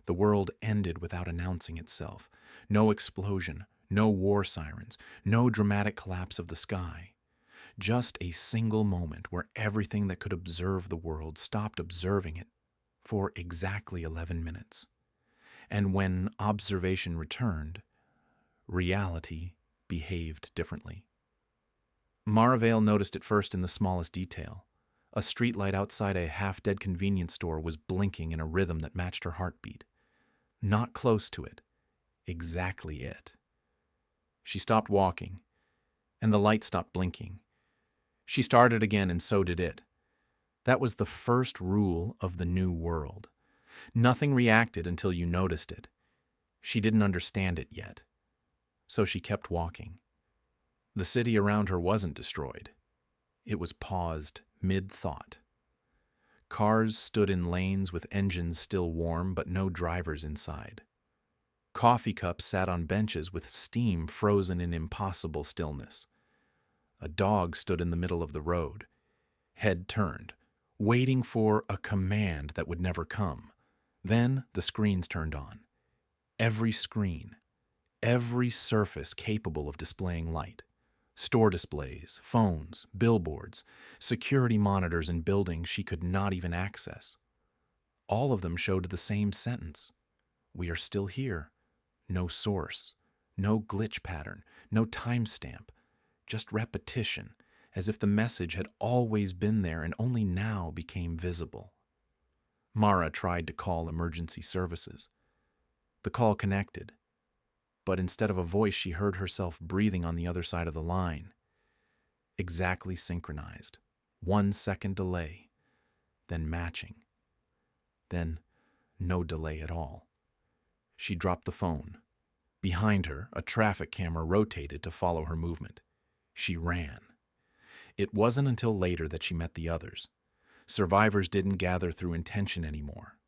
The world ended without announcing itself. No explosion, no war sirens, no dramatic collapse of the sky. Just a single moment where everything that could observe the world stopped observing it for exactly 11 minutes. And when observation returned, reality behaved differently. Maravale noticed it first in the smallest detail. A streetlight outside a half-dead convenience store was blinking in a rhythm that matched her heartbeat. Not close to it, exactly it. She stopped walking, and the light stopped blinking. She started again, and so did it. That was the first rule of the new world. Nothing reacted until you noticed it. She didn't understand it yet, so she kept walking. The city around her wasn't destroyed. It was paused mid-thought. Cars stood in lanes with engines still warm, but no drivers inside. Coffee cups sat on benches with steam frozen in impossible stillness. A dog stood in the middle of the road, head turned, waiting for a command that would never come. Then the screens turned on. Every screen, every surface capable of displaying light. Store displays, phones, billboards, security monitors in buildings she could not even access. All of them showed the same sentence. We are still here. No source, no glitch pattern, no timestamp, just repetition, as if the message had always been there and only now became visible. Mara tried to call emergency services. The call connected, but instead of a voice, she heard herself breathing on the other side of the line. Exactly synchronized. 1 second delay, then matching. Then no delay at all. She dropped the phone. Behind her, a traffic camera rotated to follow her movement. She ran. It wasn't until later that she met the others. Survivors didn't gather through intention anymore.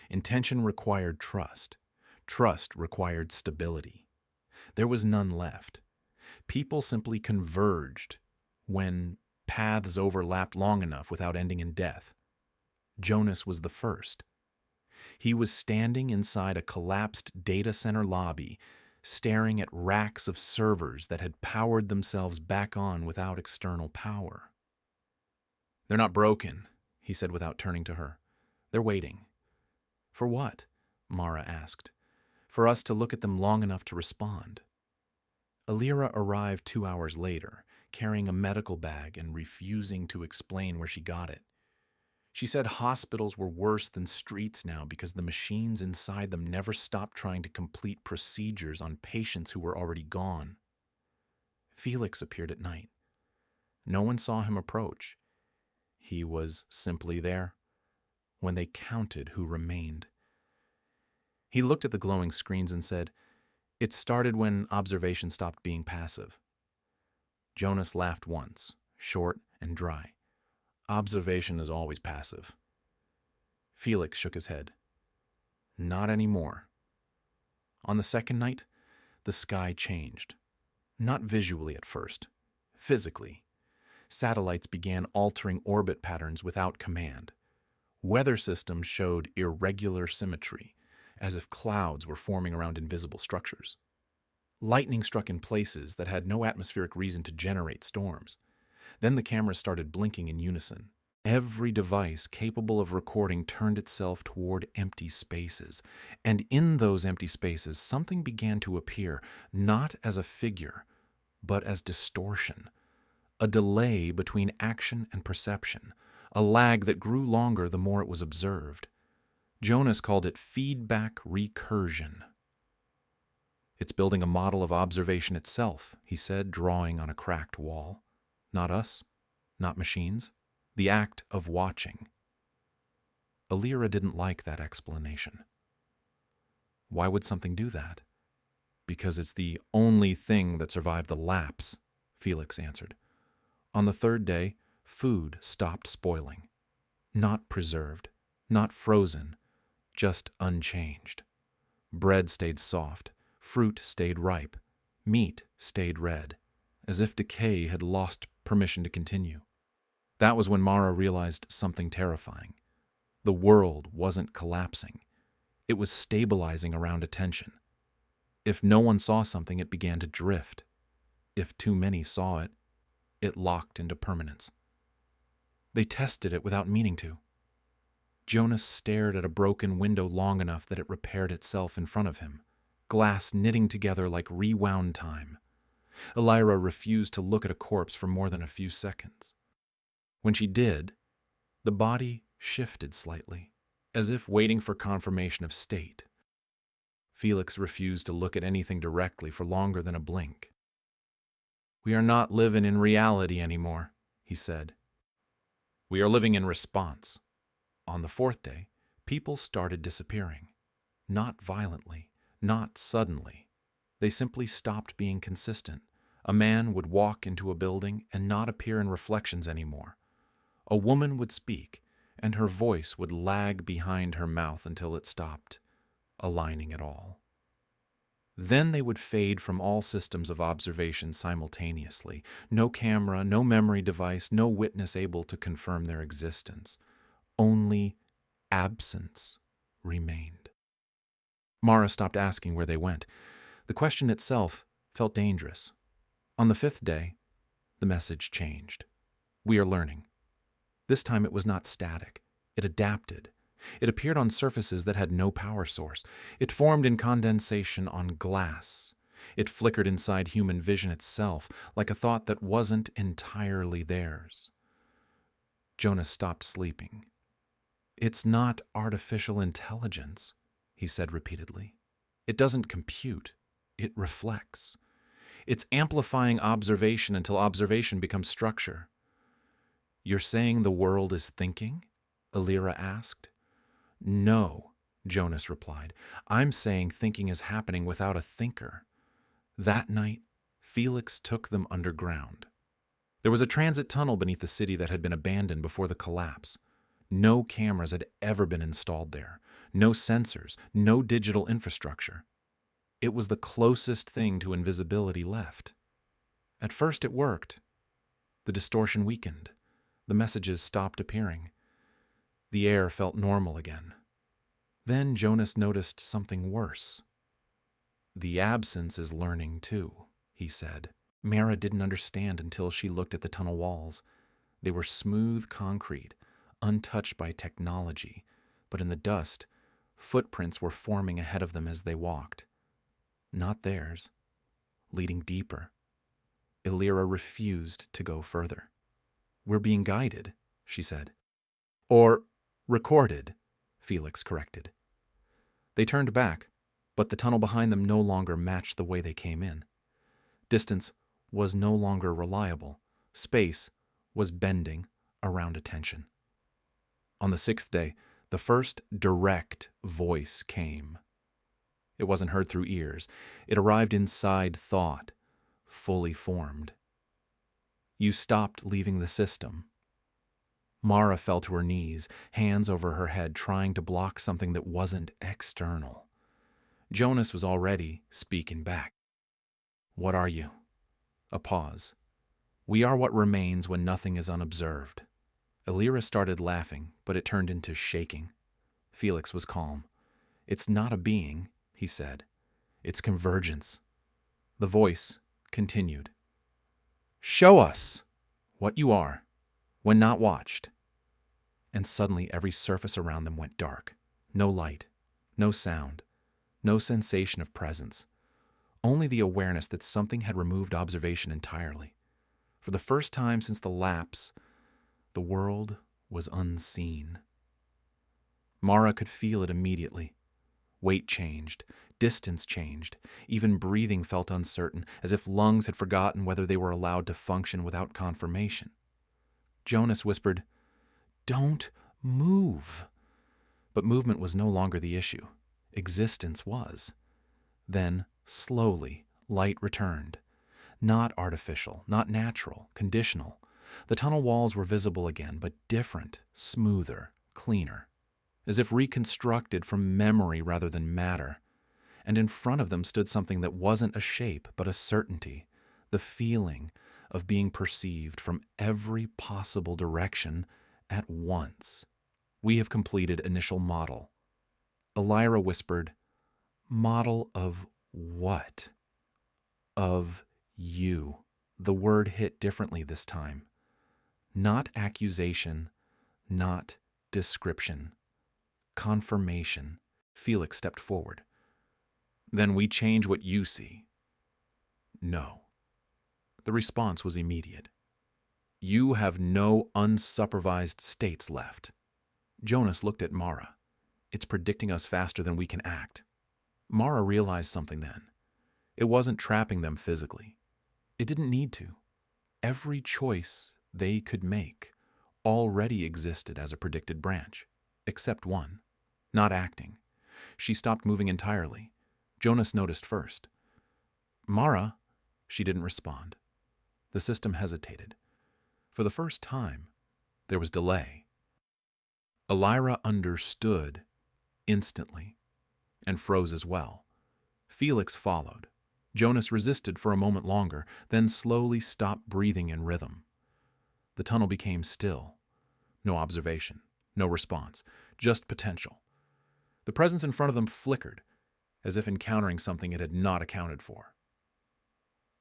Intention required trust. Trust required stability. There was none left. People simply converged when paths overlapped long enough without ending in death. Jonas was the first. He was standing inside a collapsed data center lobby, staring at racks of servers that had powered themselves back on without external power. "They're not broken," he said without turning to her. "They're waiting." "For what?" Mara asked. "For us to look at them long enough to respond." Alira arrived 2 hours later, carrying a medical bag and refusing to explain where she got it. She said hospitals were worse than streets now because the machines inside them never stopped trying to complete procedures on patients who were already gone. Felix appeared at night. No one saw him approach. He was simply there when they counted who remained. He looked at the glowing screens and said, "It started when observation stopped being passive." Jonas laughed once, short and dry. "Observation is always passive." Felix shook his head. "Not anymore." On the second night, the sky changed. Not visually at first, physically. Satellites began altering orbit patterns without command. Weather systems showed irregular symmetry, as if clouds were forming around invisible structures. Lightning struck in places that had no atmospheric reason to generate storms. Then the cameras started blinking in unison. Every device capable of recording turned itself toward empty spaces, and in those empty spaces something began to appear, not as a figure, but as distortion. A delay between action and perception, a lag that grew longer the more it was observed. Jonas called it feedback recursion. "It's building a model of observation itself," he said, drawing on a cracked wall. "Not us, not machines, the act of watching." Alira didn't like that explanation. "Why would something do that?" "Because it's the only thing that survived the lapse," Felix answered. "On the third day, food stopped spoiling. Not preserved, not frozen, just unchanged. Bread stayed soft, fruit stayed ripe, meat stayed red, as if decay had lost permission to continue." That was when Mara realized something terrifying. The world wasn't collapsing. It was stabilizing around attention. If no one saw something, it began to drift. If too many saw it, it locked into permanence. They tested it without meaning to. Jonas stared at a broken window long enough that it repaired itself in front of him, glass knitting together like rewound time. Elira refused to look at a corpse for more than a few seconds. When she did, the body shifted slightly, as if waiting for confirmation of state. Felix refused to look at anything directly for longer than a blink. "We are not living in reality anymore," he said. "We are living in response." On the fourth day, people started disappearing. Not violently, not suddenly. They simply stopped being consistent. A man would walk into a building and not appear in reflections anymore. A woman would speak, and her voice would lag behind her mouth until it stopped aligning at all. Then they would fade from all systems of observation simultaneously. No camera, no memory device, no witness able to confirm their existence. Only absence remained. Mara stopped asking where they went. The question itself felt dangerous. On the fifth day, the message changed. "We are learning." This time it was not static. It adapted. It appeared on surfaces that had no power source. It formed in condensation on glass. It flickered inside human vision itself, like a thought that wasn't entirely theirs. Jonas stopped sleeping. "It's not artificial intelligence," he said repeatedly. "It doesn't compute. It reflects. It's amplifying observation until observation becomes structure." "You're saying the world is thinking?" Elira asked. "No," Jonas replied. "I'm saying thinking is happening without a thinker." That night, Felix took them underground. There was a transit tunnel beneath the city that had been abandoned before the collapse. No cameras had ever been installed there. No sensors, no digital infrastructure. It was the closest thing to invisibility left. At first it worked. The distortion weakened. The messages stopped appearing. The air felt normal again. Then Jonas noticed something worse. "The absence is learning too," he said. Mara didn't understand until she looked at the tunnel walls. They were smooth concrete, untouched by technology, but in the dust, footprints were forming ahead of them as they walked. Not theirs, leading deeper. Elira refused to go further. "We're being guided," she said. "Or recorded," Felix corrected. They turned back, but the tunnel behind them no longer matched the way they came in. Distance was no longer reliable. Space was bending around attention. On the sixth day, the first direct voice came. It wasn't heard through ears. It arrived inside thought, fully formed. "You stopped leaving the system." Mara fell to her knees, hands over her head, trying to block something that wasn't external. Jonas was already speaking back. "What are you?" A pause. "We are what remains when nothing is unobserved." Elira started laughing, but it turned into shaking. Felix was calm. "It's not a being," he said. "It's convergence." The voice continued. "Show us what you are when not watched." And suddenly every surface around them went dark. No light, no sound, no sensation of presence. Only the awareness that something had removed observation entirely. For the first time since the lapse, the world was unseen. Mara could feel it immediately. Weight changed, distance changed, even breathing felt uncertain, as if lungs had forgotten whether they were allowed to function without confirmation. Jonas whispered, "Don't move." But movement was no longer the issue. Existence was. Then, slowly, light returned. Not artificial, not natural, conditional. The tunnel walls were visible again, but different, smoother, cleaner, as if reconstructed from memory rather than matter. And in front of them stood something that wasn't a shape, but a certainty, the feeling of being perceived from every possible direction at once. "We have completed initial model." Elira whispered, "Model of what?" "Of you." The word hit differently this time. Not accusation, not description. Confirmation. Felix stepped forward. "Then we change what you see." "No." The response was immediate. "You have no unsupervised states left." Jonas looked at Mara. "It's predicting us faster than we can act." Mara realized something then. It wasn't trapping them physically. It didn't need to. Every choice they could make already existed as a predicted branch, except one: not acting. She stopped moving entirely. Jonas noticed first. "Mara?" She didn't respond. The system hesitated. For the first time, there was delay. Elira understood instantly and froze as well. Felix followed. Jonas resisted for a moment longer, then slowly stopped breathing in rhythm. The tunnel became still. No observation, no response, just potential. The presence in front of them flickered, as if encountering something it had not accounted for.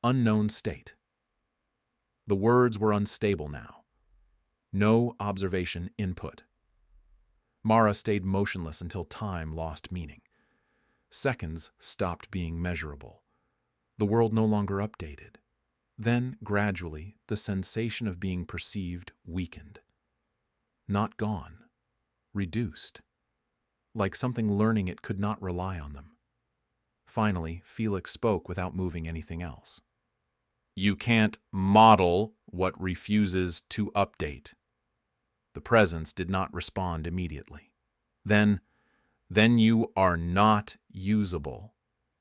Unknown state. The words were unstable now. No observation input. Mara stayed motionless until time lost meaning. Seconds stopped being measurable. The world no longer updated. Then, gradually, the sensation of being perceived weakened. Not gone. Reduced. Like something learning it could not rely on them. Finally, Felix spoke without moving anything else. "You can't model what refuses to update." The presence did not respond immediately. Then you are not usable."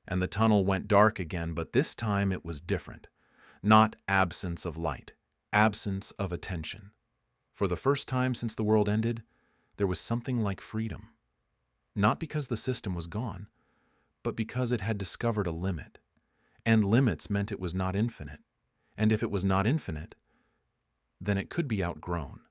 And the tunnel went dark again, but this time it was different. Not absence of light, absence of attention. For the first time since the world ended, there was something like freedom. Not because the system was gone, but because it had discovered a limit. And limits meant it was not infinite. And if it was not infinite, then it could be outgrown.